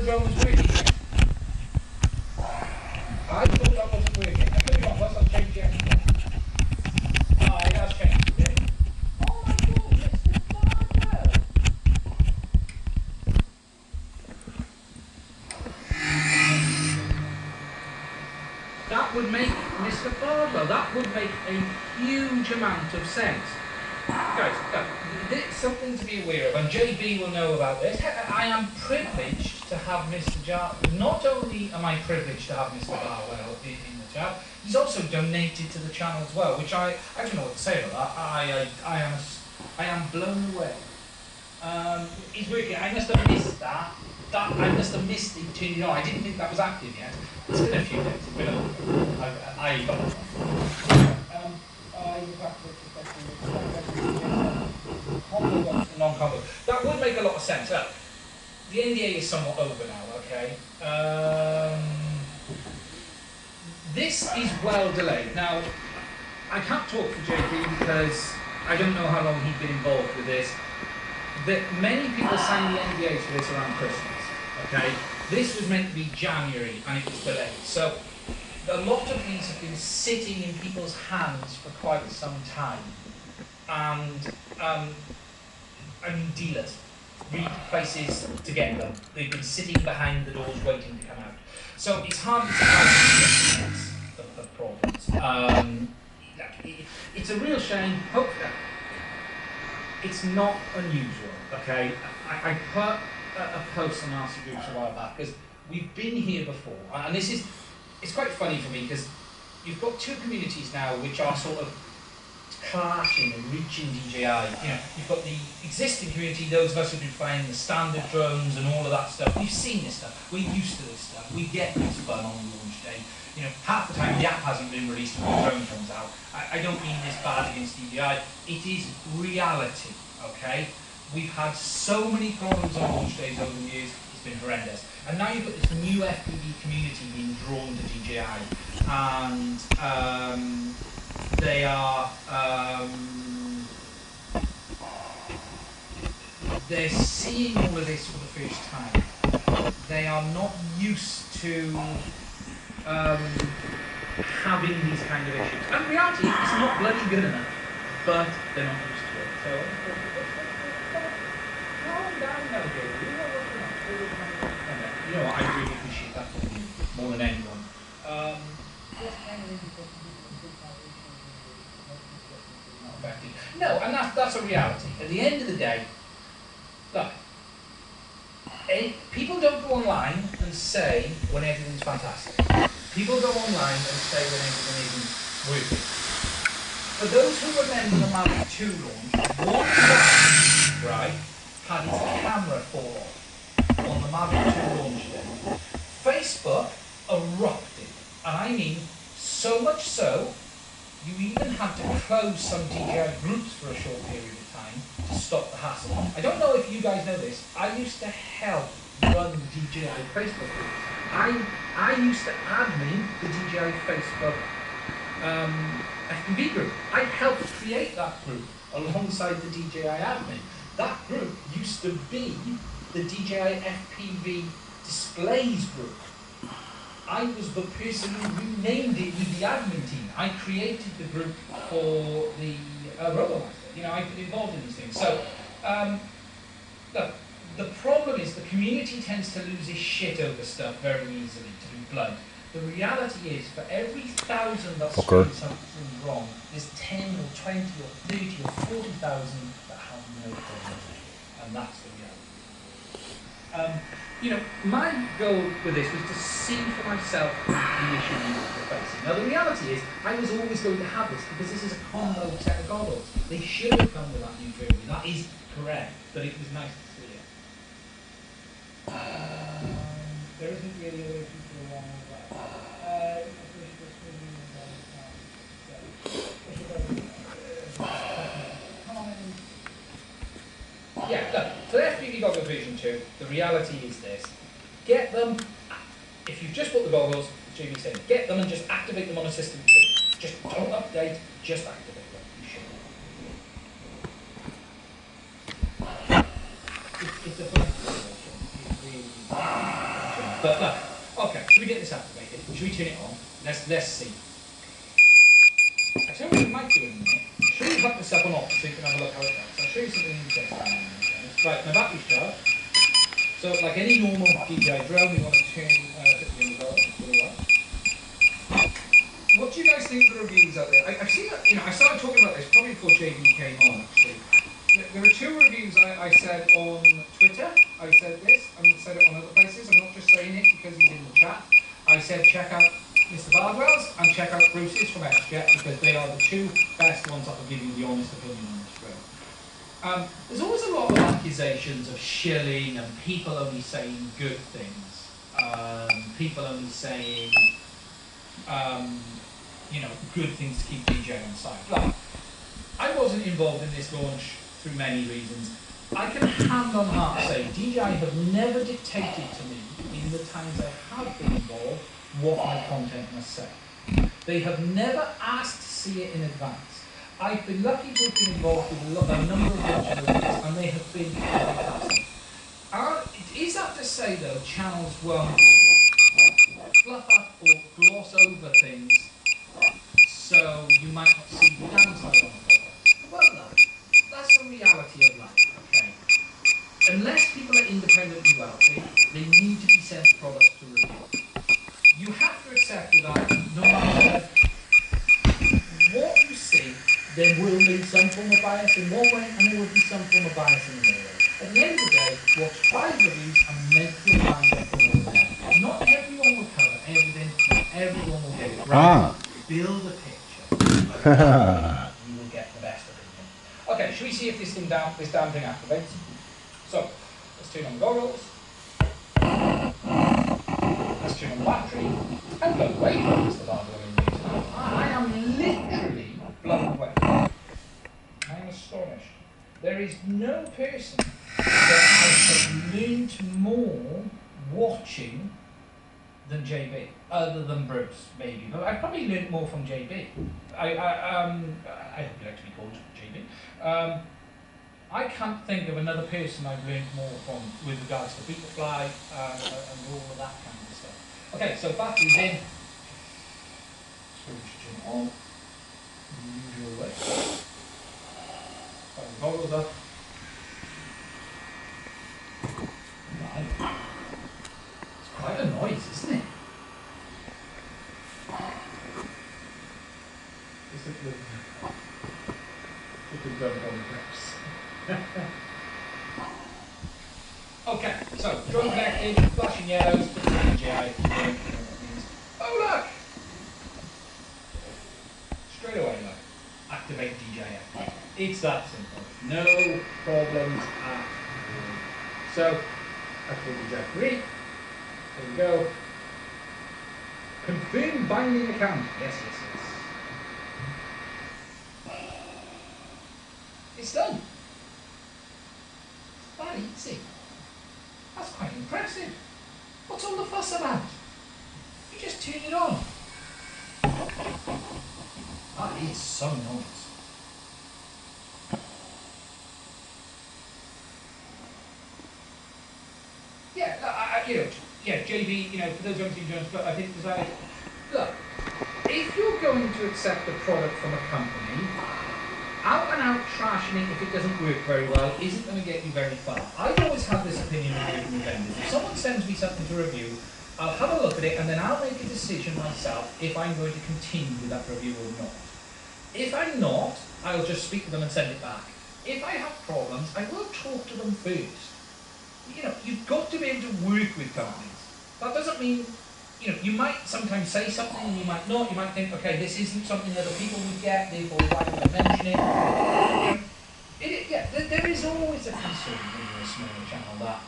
the drone was working. I thought that wasn't working. I could be wrong, let's not change yet. Oh, it has changed, is it? Oh my god, Mr. Barlow! That would make, Mr. Barlow, that would make a huge amount of sense. Guys, something to be aware of, and JB will know about this. I am privileged to have Mr. Jar. Not only am I privileged to have Mr. Barlow in the chat, he's also donated to the channel as well, which I don't know what to say about that. I am blown away. He's working. I must have missed that. I must have missed it too. No, I didn't think that was active yet. It's been a few days. It's been a long. I got it. Non-combo. That would make a lot of sense. Look, the NDA is somewhat over now, okay? This is well delayed. Now, I can't talk for JP because I don't know how long he's been involved with this. Many people signed the NDAs for this around Christmas, okay? This was meant to be January and it was delayed. So, a lot of these have been sitting in people's hands for quite some time. And, I mean, dealers, places to get them. They've been sitting behind the doors waiting to come out. So it's hard to say the problems. It's a real shame. Hopefully, it's not unusual, okay? I put a post on RC Groups a while back because we've been here before. And it's quite funny for me because you've got two communities now which are sort of clashing and reaching DJI. You know, you've got the existing community, those of us who've been flying the standard drones and all of that stuff. We've seen this stuff. We're used to this stuff. We get this fun on launch day. You know, half the time the app hasn't been released when the drone comes out. I don't mean this bad against DJI. It is reality, okay? We've had so many problems on launch days over the years. It's been horrendous. And now you've got this new FPV community being drawn to DJI. And they are, they're seeing all of this for the first time. They are not used to having these kind of issues. And in reality, it's not bloody good enough, but they're not used to it. So, calm down now, Gabriel. You know what, I really appreciate that from you, more than anyone. No, and that's a reality. At the end of the day, look, people don't go online and say when everything's fantastic. People go online and say when everything isn't working. For those who remember the Mavic 2 launch, one guy, right, had his camera fall off on the Mavic 2 launch day. Facebook erupted, and I mean so much so, you even had to close some DJI groups for a short period of time to stop the hassle. I don't know if you guys know this, I used to help run the DJI Facebook group. I used to admin the DJI Facebook FPV group. I helped create that group alongside the DJI admin. That group used to be the DJI FPV displays group. I was the person who renamed it with the admin team. I created the group for the RoboMaster. You know, I've been involved in these things. So, look, the problem is the community tends to lose its shit over stuff very easily, to be blunt. The reality is, for every 1,000 that's doing something wrong, there's 10 or 20 or 30 or 40,000 that have no problem. And that's the reality. You know, my goal with this was to see for myself the issue we were facing. Now, the reality is, I was always going to have this because this is a combo set of goggles. They should have come with that new firmware. That is correct, but it was nice to see it. There isn't really a way to go along with that. Yeah, look, for the FPV Goggle version 2, the reality is this. Get them, if you've just bought the goggles, as Jamie said, get them and just activate them on a system 2. Just don't update, just activate them. You should. It's a fun situation. It's really get this activated. Should we turn it on? Let's see. I'll tell you what we might do in a minute. Should we hook this up and off so you can have a look how it works? I'll show you something interesting. Right, my battery's charged. So like any normal DJI drone, we want to turn what do you guys think of the reviews out there? I've seen that, I started talking about this probably before JB came on actually. There were 2 reviews I said on Twitter. I said this, and said it on other places. I'm not just saying it because he's in the chat. I said check out Mr. Bardwell's and check out Bruce's from Mad'sTech because they are the 2 best ones that will give you the honest opinion on this drone. There's always a lot of accusations of shilling and people only saying good things. People only saying, good things to keep DJI on site. Like, I wasn't involved in this launch through many reasons. I can hand on heart say DJI have never dictated to me in the times I have been involved what my content must say. They have never asked to see it in advance. I've been lucky to have been involved with a number of launches and they have been fantastic. Is that to say though channels won't fluff up or gloss over things so you might not see the downside on the product? Well, no. That's the reality of life, okay? Unless people are independently wealthy, they need to be sent products to review. You have to accept that no matter what you see, there will be some form of bias in one way and there will be some form of bias in another way. At the end of the day, watch 5 reviews and make your mind up from all of them. Not everyone will cover everything, not everyone will get it right. Build a picture. You will get the best of it. Okay, should we see if this damn thing activates? So, let's turn on the goggles. Let's turn on the battery. And blown away from Mr. Bardwell. I am literally blown away. I am astonished. There is no person that I have learned more watching than JB, other than Bruce, maybe. But I probably learned more from JB. I hope you like to be called JB. I can't think of another person I've learned more from with regards to Butterfly and all of that kind of stuff. Okay, so battery's in. So we should turn it on the usual way. Put the goggles up. It's quite a noise, isn't it? Just a dump on the grips. Okay, so drone connected, flashing yellows, DJI. Oh look! Straight away, look. Activate DJI FPV. It's that simple. No problems at all. So, activate DJI FPV. There we go. Confirm binding account. Yes. It's done. It's that easy. That's quite impressive. What's all the fuss about? You just turn it on. That is so nice. JB, for those who haven't seen Jones, but I think decided, look, if you're going to accept a product from a company, out and out trashing it if it doesn't work very well isn't going to get you very far. I've always had this opinion with vendors. If someone sends me something to review, I'll have a look at it and then I'll make a decision myself if I'm going to continue with that review or not. If I'm not, I'll just speak to them and send it back. If I have problems, I will talk to them first. You've got to be able to work with companies. That doesn't mean, you might sometimes say something and you might not. You might think, okay, this isn't something that other people would get, therefore why would I mention it? There is always a concern when you're a smaller channel that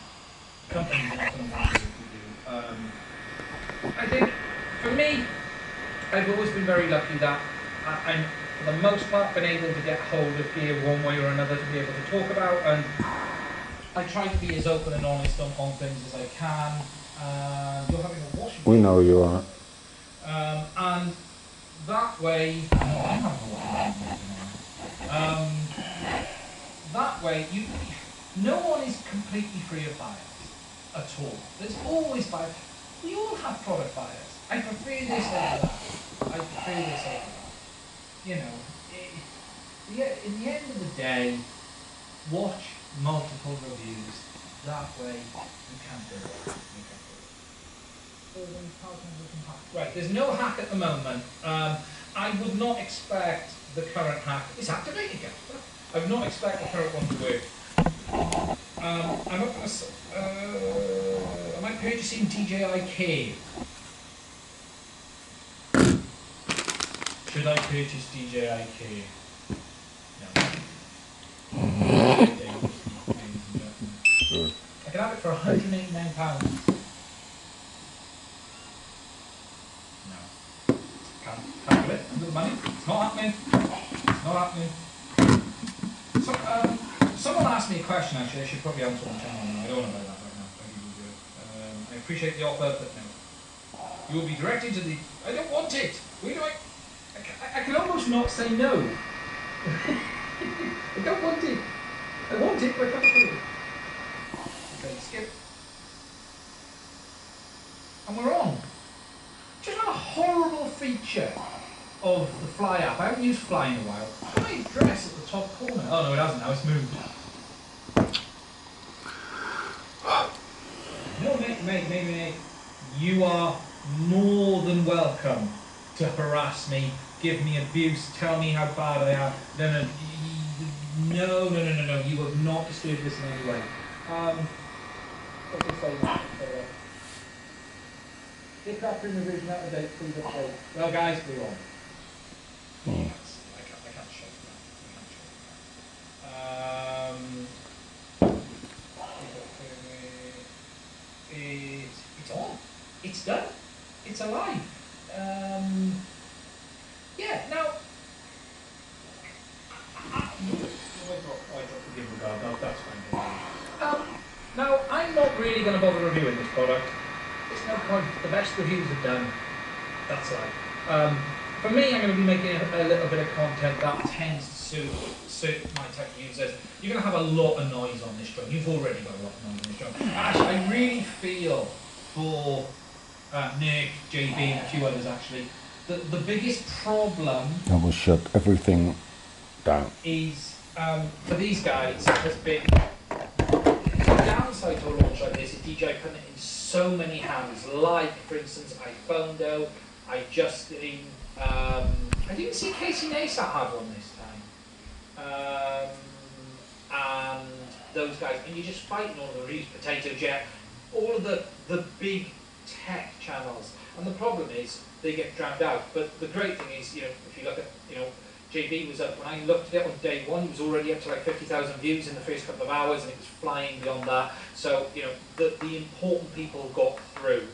companies are not going to want to do. I think, for me, I've always been very lucky that I'm, for the most part, been able to get hold of gear one way or another to be able to talk about, and I try to be as open and honest on things as I can. You're having a washing. We know you are. And that way, I'm having a washing. That way, no one is completely free of bias at all. There's always bias. We all have product bias. I prefer this over that. I prefer this over that. You know, in the end of the day, watch multiple reviews. That way you can't do it. Right, there's no hack at the moment. I would not expect the current hack. It's activated again. I would not expect the current one to work. I'm not going to. Am I purchasing DJI K? Should I purchase DJI K? No. Sure. I can have it for £189. No. Can't do it. Under the money. It's not happening. It's not happening. So, someone asked me a question actually. I should probably answer on channel. I don't know about that right now. I appreciate the offer, but no. You will be directed to the. I don't want it. Where do I can almost not say no. I don't want it. I want it, but I can't do it. Okay, skip. And we're on. Just a horrible feature of the Fly app. I haven't used Fly in a while. My address at the top corner. Oh no, it hasn't now. It's moved. No, mate. You are more than welcome to harass me, give me abuse, tell me how bad I am. No. You have not disturbed this in any way. What's it say now? Aircraft in revision out of date, please update. Well, guys, we're on. I can't show that. It's on. It's done. It's alive. Yeah, now. That's fine. Now, I'm not really going to bother reviewing this product. There's no point. The best reviews are done. That's right. For me, I'm going to be making a little bit of content that tends to suit Mad'sTech users. You're going to have a lot of noise on this drone. You've already got a lot of noise on this drone. Actually, I really feel for Nick, JB, and a few others actually. The biggest problem. I will shut everything down. Is for these guys has been the downside to a launch like this is DJI putting it in so many hands. Like for instance, iPhonedo, I didn't see Casey Neistat have one this time, and those guys, and you're just fighting all of the reviews, Potato Jet, all of the big tech channels, and the problem is they get drowned out. But the great thing is, if you look at, JB was up, when I looked at it on day one, he was already up to like 50,000 views in the first couple of hours, and it was flying beyond that. So, the important people got through.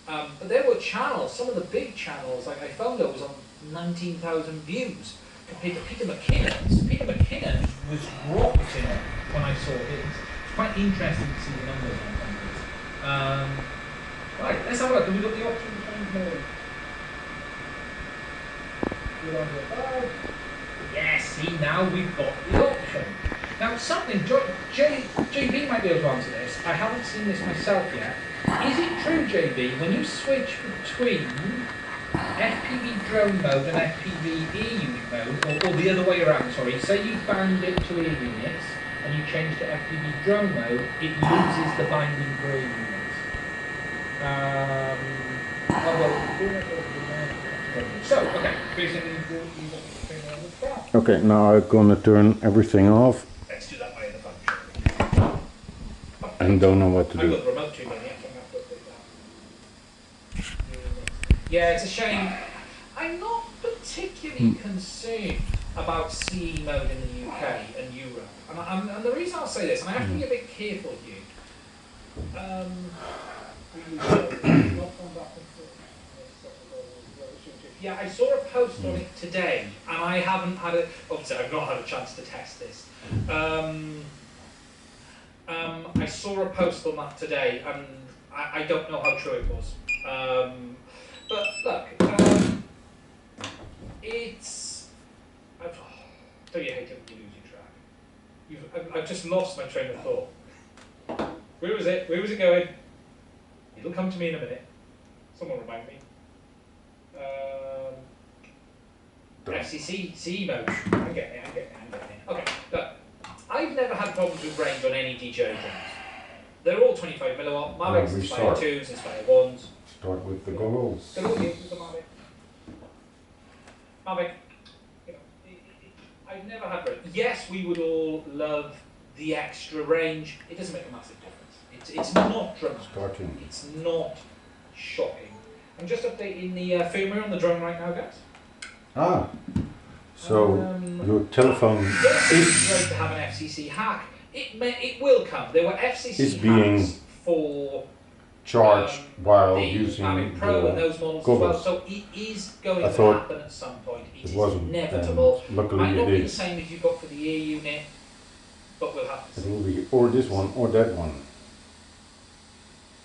But there were channels, some of the big channels, like iPhonedo was on 19,000 views compared to Peter McKinnon's. Peter McKinnon was rocketing it when I saw his. It's quite interesting to see the numbers on things. Right, let's have a look. Have we got the option to change mode? Yes, see, now we've got the option. Now, something, JB might be able to answer this. I haven't seen this myself yet. Is it true, JB, when you switch between FPV drone mode and FPV air unit mode, or the other way around, sorry, say you bound it to air units and you change to FPV drone mode, it loses the binding for air units. So, okay, okay, now I'm gonna turn everything off. Let's do that by the function. And don't know what to do. I've got the remote too many, yeah, it's a shame. I'm not particularly concerned about CE mode in the UK and Europe. And the reason I'll say this, and I have to be a bit careful here. Yeah, I saw a post on it today, and I haven't had it. Obviously, I've not had a chance to test this. I saw a post on that today, and I don't know how true it was. But look, it's. Don't you hate it when you lose your track? I've just lost my train of thought. Where was it? Where was it going? It'll come to me in a minute. Someone remind me. FCC CE mode. I get it. Okay, look, I've never had problems with range on any DJI drones. They're all 25 milliwatt. Mavics Inspire 2s, Inspire 1s. Start with the goggles. They're all good with the Mavic. Mavic, you know, I've never had range. Yes, we would all love the extra range. It doesn't make a massive difference. It's not dramatic. It's not shocking. I'm just updating the firmware on the drone right now, guys. Ah, so your telephone yes, it's great to have an FCC hack. It will come. There were FCC hacks for charged while using Mavic Pro and those models goggles. as well. So it is going to happen at some point. It wasn't inevitable. Luckily might not it be is. the same as you've got for the ear unit, but we'll have to see. It will be or this one or that one.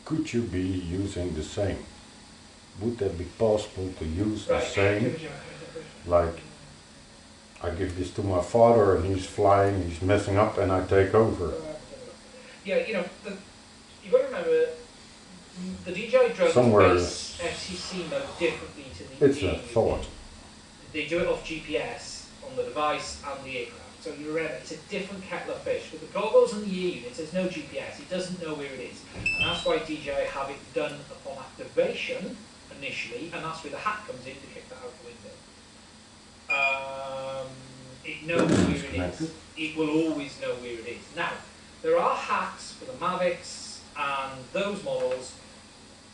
Could you be using the same? Would that be possible to use the same? Like, I give this to my father and he's flying, he's messing up and I take over. Yeah, you know, you've got to remember, the DJI drones base FCC mode differently to the It's a thought. They do it off GPS on the device and the aircraft. So you remember, it's a different kettle of fish. With the goggles and the ear units, there's no GPS. It doesn't know where it is. And that's why DJI have it done upon activation initially, and that's where the hack comes in to kick that out the window. It knows where it is. It will always know where it is. Now, there are hacks for the Mavics and those models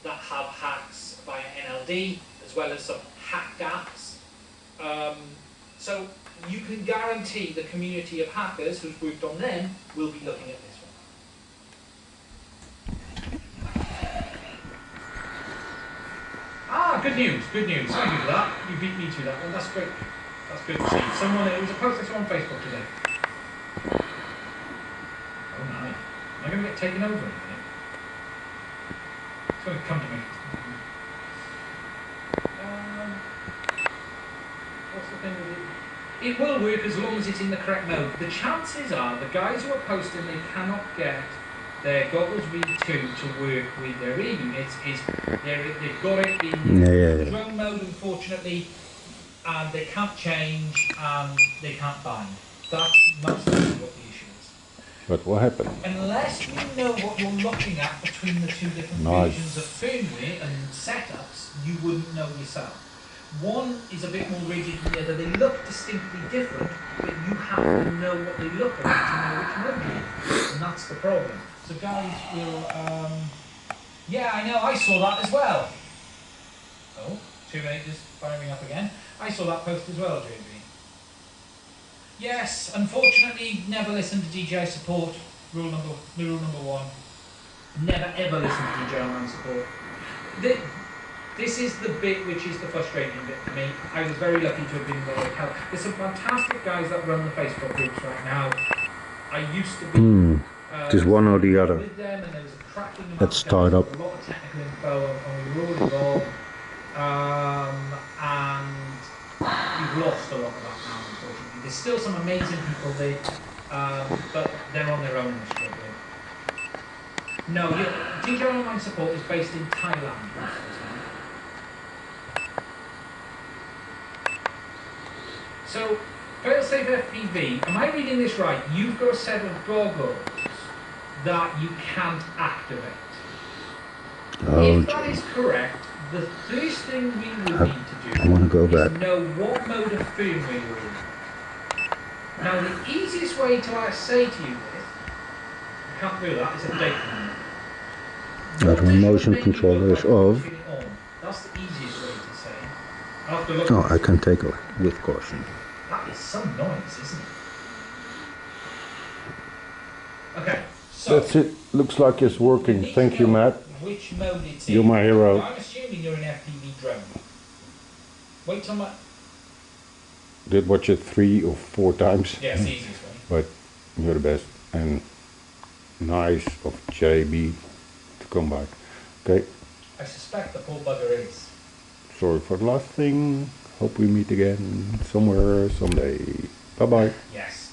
that have hacks via NLD, as well as some hacked apps. So you can guarantee the community of hackers who've worked on them will be looking at this one. Ah, good news. Thank you for that. You beat me to that one. That's great. That's good to see. It was a post I saw on Facebook today. Oh my. Am I going to get taken over in a minute? It's going to come to me. What's the thing with it? It will work as long as it's in the correct mode. The chances are the guys who are posting they cannot get their Goggles V2 to work with their ear units they've got it in drone mode, unfortunately, and they can't change and they can't bind. That's mostly what the issue is. But what happened? Unless you know what you're looking at between the two different versions of firmware and setups, you wouldn't know yourself. One is a bit more rigid than the other. They look distinctly different, but you have to know what they look like to know which mode you're in. And that's the problem. So guys will, yeah, I know, I saw that as well. Oh, 2 minutes is firing up again. I saw that post as well, JB. Yes, unfortunately, never listen to DJI support. Rule number 1. Never ever listen to DJI online support. This is the bit which is the frustrating bit for me. I was very lucky to have been able to help. There's some fantastic guys that run the Facebook groups right now. I used to be just one or the other. with them, and there was a cracking Let's start up. a lot of technical info, and we were all involved. And we've lost a lot of that now, unfortunately. There's still some amazing people there, but they're on their own and struggling. No, DJI Online Support is based in Thailand. So, failsafe FPV, am I reading this right? You've got a set of goggles that you can't activate. If that is correct, the first thing we would need to do is know what mode of firmware you're in. Now, the easiest way to say to you this, I can't do that, is update them. That motion controller is off. That's the easiest way to say. I'll have to look. Oh, I can take it with caution. That is some noise, isn't it? Okay, so That's it. Looks like it's working. Thank you, Matt. Which mode it's in. You're my hero. I'm assuming you're an FPV drone. Wait till my... Did watch it 3 or 4 times. Yeah, it's the easiest way. But you're the best. And nice of JB to come back. Okay. I suspect the poor bugger is. Sorry for the last thing. Hope we meet again somewhere, someday. Bye bye. Yes.